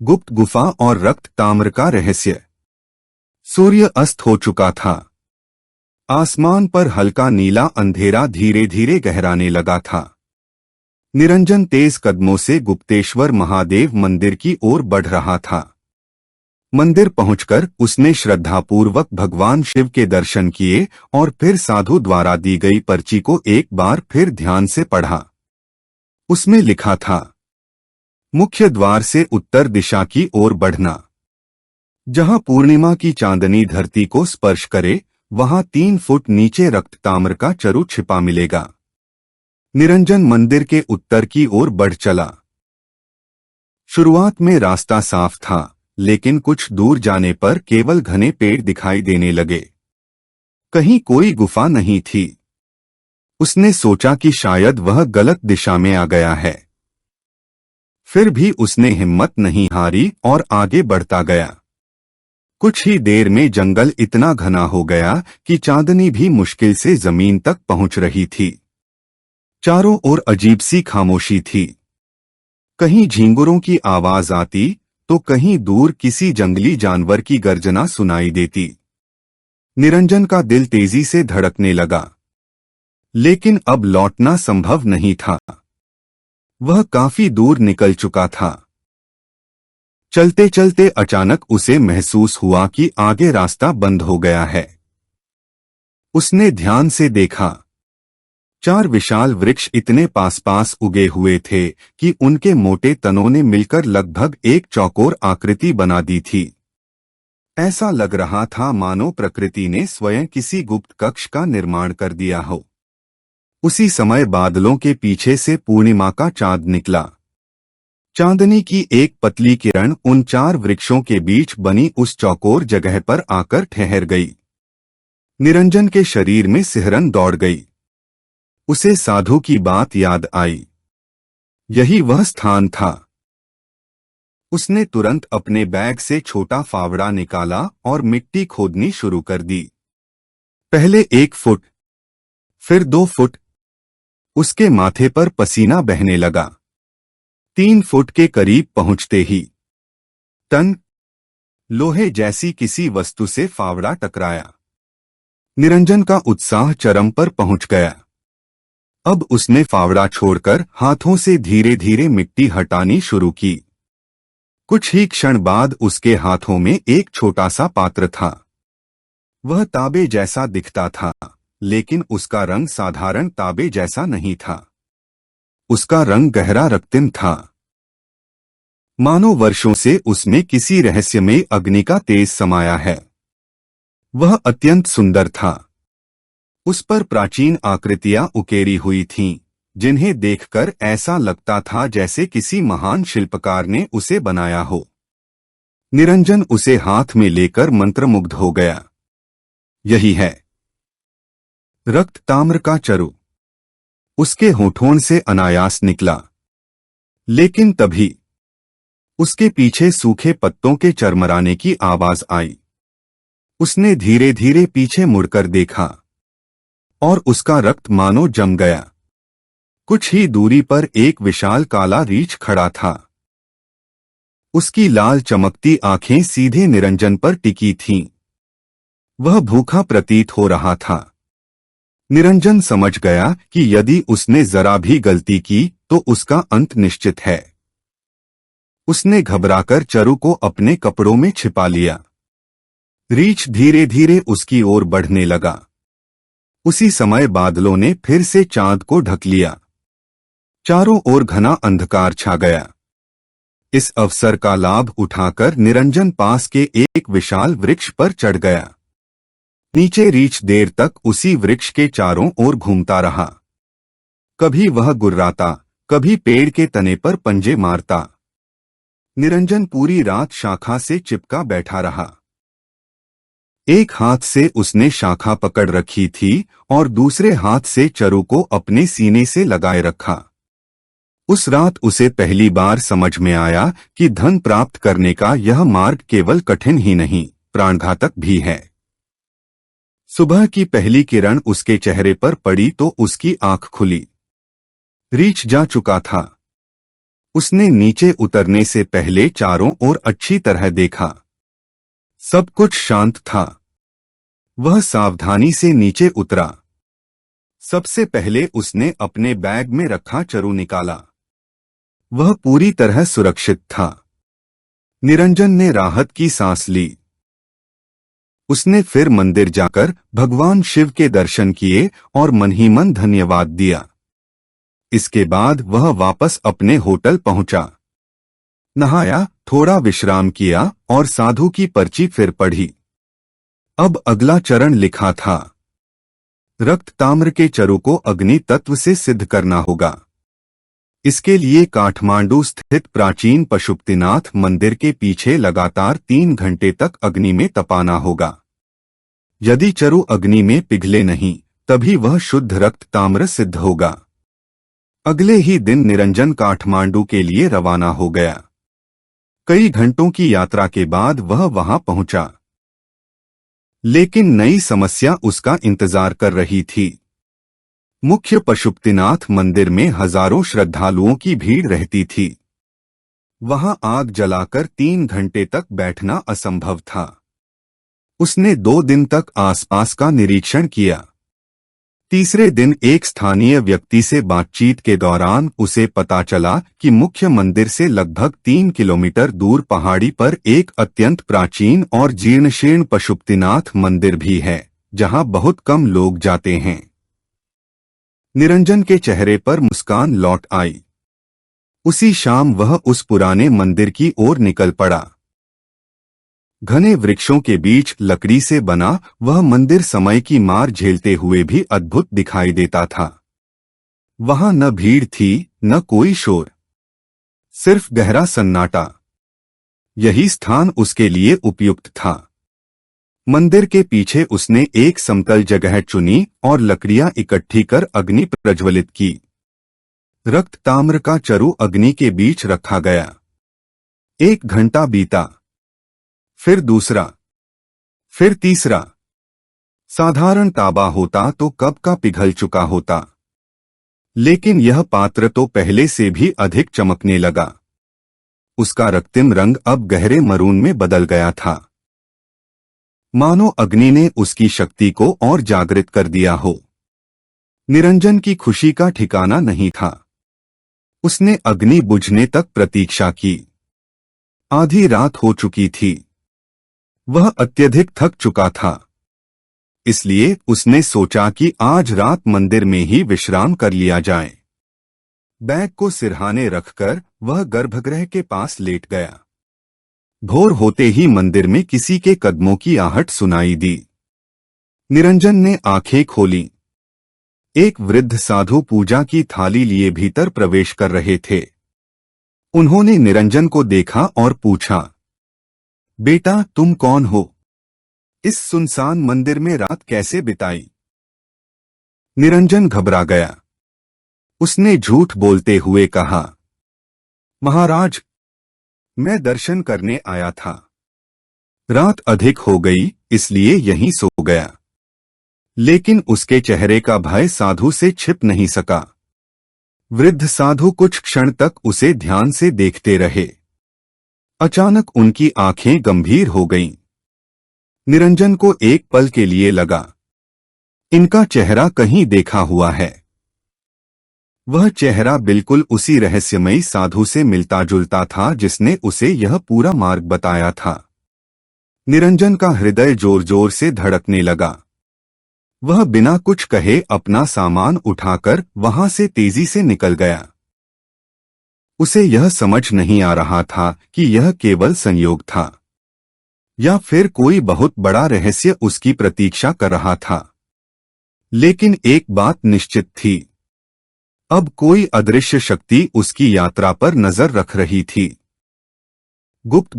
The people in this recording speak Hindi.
गुप्त गुफा और रक्त ताम्र का रहस्य। सूर्य अस्त हो चुका था। आसमान पर हल्का नीला अंधेरा धीरे धीरे गहराने लगा था। निरंजन तेज कदमों से गुप्तेश्वर महादेव मंदिर की ओर बढ़ रहा था। मंदिर पहुंचकर उसने श्रद्धापूर्वक भगवान शिव के दर्शन किए और फिर साधु द्वारा दी गई पर्ची को एक बार फिर ध्यान से पढ़ा। उसमें लिखा था, मुख्य द्वार से उत्तर दिशा की ओर बढ़ना। जहां पूर्णिमा की चांदनी धरती को स्पर्श करे वहां 3 फुट नीचे रक्त ताम्र का चरु छिपा मिलेगा। निरंजन मंदिर के उत्तर की ओर बढ़ चला। शुरुआत में रास्ता साफ था, लेकिन कुछ दूर जाने पर केवल घने पेड़ दिखाई देने लगे। कहीं कोई गुफा नहीं थी। उसने सोचा कि शायद वह गलत दिशा में आ गया है। फिर भी उसने हिम्मत नहीं हारी और आगे बढ़ता गया। कुछ ही देर में जंगल इतना घना हो गया कि चांदनी भी मुश्किल से जमीन तक पहुंच रही थी। चारों ओर अजीब सी खामोशी थी। कहीं झींगुरों की आवाज आती तो कहीं दूर किसी जंगली जानवर की गर्जना सुनाई देती। निरंजन का दिल तेजी से धड़कने लगा, लेकिन अब लौटना संभव नहीं था। वह काफी दूर निकल चुका था। चलते चलते अचानक उसे महसूस हुआ कि आगे रास्ता बंद हो गया है। उसने ध्यान से देखा। 4 विशाल वृक्ष इतने पास पास उगे हुए थे कि उनके मोटे तनों ने मिलकर लगभग एक चौकोर आकृति बना दी थी। ऐसा लग रहा था मानो प्रकृति ने स्वयं किसी गुप्त कक्ष का निर्माण कर दिया हो। उसी समय बादलों के पीछे से पूर्णिमा का चांद निकला। चांदनी की एक पतली किरण उन 4 वृक्षों के बीच बनी उस चौकोर जगह पर आकर ठहर गई। निरंजन के शरीर में सिहरन दौड़ गई। उसे साधु की बात याद आई। यही वह स्थान था। उसने तुरंत अपने बैग से छोटा फावड़ा निकाला और मिट्टी खोदनी शुरू कर दी। पहले 1 फुट, फिर 2 फुट। उसके माथे पर पसीना बहने लगा। 3 फुट के करीब पहुंचते ही तन लोहे जैसी किसी वस्तु से फावड़ा टकराया। निरंजन का उत्साह चरम पर पहुंच गया। अब उसने फावड़ा छोड़कर हाथों से धीरे धीरे मिट्टी हटानी शुरू की। कुछ ही क्षण बाद उसके हाथों में एक छोटा सा पात्र था। वह तांबे जैसा दिखता था, लेकिन उसका रंग साधारण तांबे जैसा नहीं था। उसका रंग गहरा रक्तिम था। मानो वर्षों से उसमें किसी रहस्यमय अग्नि का तेज समाया है। वह अत्यंत सुंदर था। उस पर प्राचीन आकृतियां उकेरी हुई थीं, जिन्हें देखकर ऐसा लगता था जैसे किसी महान शिल्पकार ने उसे बनाया हो। निरंजन उसे हाथ में लेकर मंत्रमुग्ध हो गया। यही है रक्त ताम्र का चरु। उसके होठों से अनायास निकला, लेकिन तभी उसके पीछे सूखे पत्तों के चरमराने की आवाज आई। उसने धीरे धीरे पीछे मुड़कर देखा और उसका रक्त मानो जम गया। कुछ ही दूरी पर एक विशाल काला रीछ खड़ा था। उसकी लाल चमकती आंखें सीधे निरंजन पर टिकी थीं। वह भूखा प्रतीत हो रहा था। निरंजन समझ गया कि यदि उसने जरा भी गलती की तो उसका अंत निश्चित है। उसने घबराकर चरु को अपने कपड़ों में छिपा लिया। रीछ धीरे धीरे उसकी ओर बढ़ने लगा। उसी समय बादलों ने फिर से चांद को ढक लिया। चारों ओर घना अंधकार छा गया। इस अवसर का लाभ उठाकर निरंजन पास के एक विशाल वृक्ष पर चढ़ गया। नीचे रीछ देर तक उसी वृक्ष के चारों ओर घूमता रहा। कभी वह गुर्राता, कभी पेड़ के तने पर पंजे मारता। निरंजन पूरी रात शाखा से चिपका बैठा रहा। एक हाथ से उसने शाखा पकड़ रखी थी और दूसरे हाथ से चरु को अपने सीने से लगाए रखा। उस रात उसे पहली बार समझ में आया कि धन प्राप्त करने का यह मार्ग केवल कठिन ही नहीं, प्राणघातक भी है। सुबह की पहली किरण उसके चेहरे पर पड़ी तो उसकी आंख खुली। रीछ जा चुका था। उसने नीचे उतरने से पहले चारों ओर अच्छी तरह देखा। सब कुछ शांत था। वह सावधानी से नीचे उतरा। सबसे पहले उसने अपने बैग में रखा चरु निकाला। वह पूरी तरह सुरक्षित था। निरंजन ने राहत की सांस ली। उसने फिर मंदिर जाकर भगवान शिव के दर्शन किए और मन ही मन धन्यवाद दिया। इसके बाद वह वापस अपने होटल पहुंचा, नहाया, थोड़ा विश्राम किया और साधु की पर्ची फिर पढ़ी। अब अगला चरण लिखा था। रक्त ताम्र के चरु को अग्नि तत्व से सिद्ध करना होगा। इसके लिए काठमांडू स्थित प्राचीन पशुपतिनाथ मंदिर के पीछे लगातार 3 घंटे तक अग्नि में तपाना होगा। यदि चरु अग्नि में पिघले नहीं, तभी वह शुद्ध रक्त ताम्र सिद्ध होगा। अगले ही दिन निरंजन काठमांडू के लिए रवाना हो गया। कई घंटों की यात्रा के बाद वह वहां पहुंचा, लेकिन नई समस्या उसका इंतजार कर रही थी। मुख्य पशुपतिनाथ मंदिर में हजारों श्रद्धालुओं की भीड़ रहती थी। वहां आग जलाकर 3 घंटे तक बैठना असंभव था। उसने 2 दिन तक आसपास का निरीक्षण किया। तीसरे दिन एक स्थानीय व्यक्ति से बातचीत के दौरान उसे पता चला कि मुख्य मंदिर से लगभग 3 किलोमीटर दूर पहाड़ी पर एक अत्यंत प्राचीन और जीर्णशीर्ण पशुपतिनाथ मंदिर भी है, जहां बहुत कम लोग जाते हैं। निरंजन के चेहरे पर मुस्कान लौट आई। उसी शाम वह उस पुराने मंदिर की ओर निकल पड़ा। घने वृक्षों के बीच लकड़ी से बना वह मंदिर समय की मार झेलते हुए भी अद्भुत दिखाई देता था। वहां न भीड़ थी, न कोई शोर, सिर्फ गहरा सन्नाटा। यही स्थान उसके लिए उपयुक्त था। मंदिर के पीछे उसने एक समतल जगह चुनी और लकड़ियां इकट्ठी कर अग्नि प्रज्वलित की। रक्त ताम्र का चरु अग्नि के बीच रखा गया। 1 घंटा बीता, फिर दूसरा, फिर तीसरा। साधारण ताबा होता तो कब का पिघल चुका होता, लेकिन यह पात्र तो पहले से भी अधिक चमकने लगा। उसका रक्तिम रंग अब गहरे मरून में बदल गया था, मानो अग्नि ने उसकी शक्ति को और जागृत कर दिया हो। निरंजन की खुशी का ठिकाना नहीं था। उसने अग्नि बुझने तक प्रतीक्षा की। आधी रात हो चुकी थी। वह अत्यधिक थक चुका था, इसलिए उसने सोचा कि आज रात मंदिर में ही विश्राम कर लिया जाए। बैग को सिरहाने रखकर वह गर्भगृह के पास लेट गया। भोर होते ही मंदिर में किसी के कदमों की आहट सुनाई दी। निरंजन ने आंखें खोली। एक वृद्ध साधु पूजा की थाली लिए भीतर प्रवेश कर रहे थे। उन्होंने निरंजन को देखा और पूछा, बेटा तुम कौन हो? इस सुनसान मंदिर में रात कैसे बिताई? निरंजन घबरा गया। उसने झूठ बोलते हुए कहा, महाराज, मैं दर्शन करने आया था। रात अधिक हो गई, इसलिए यहीं सो गया। लेकिन उसके चेहरे का भय साधु से छिप नहीं सका। वृद्ध साधु कुछ क्षण तक उसे ध्यान से देखते रहे। अचानक उनकी आंखें गंभीर हो गईं। निरंजन को एक पल के लिए लगा, इनका चेहरा कहीं देखा हुआ है। वह चेहरा बिल्कुल उसी रहस्यमयी साधु से मिलता जुलता था जिसने उसे यह पूरा मार्ग बताया था। निरंजन का हृदय जोर जोर से धड़कने लगा। वह बिना कुछ कहे अपना सामान उठाकर वहां से तेजी से निकल गया। उसे यह समझ नहीं आ रहा था कि यह केवल संयोग था या फिर कोई बहुत बड़ा रहस्य उसकी प्रतीक्षा कर रहा था। लेकिन एक बात निश्चित थी, अब कोई अदृश्य शक्ति उसकी यात्रा पर नजर रख रही थी। गुप्त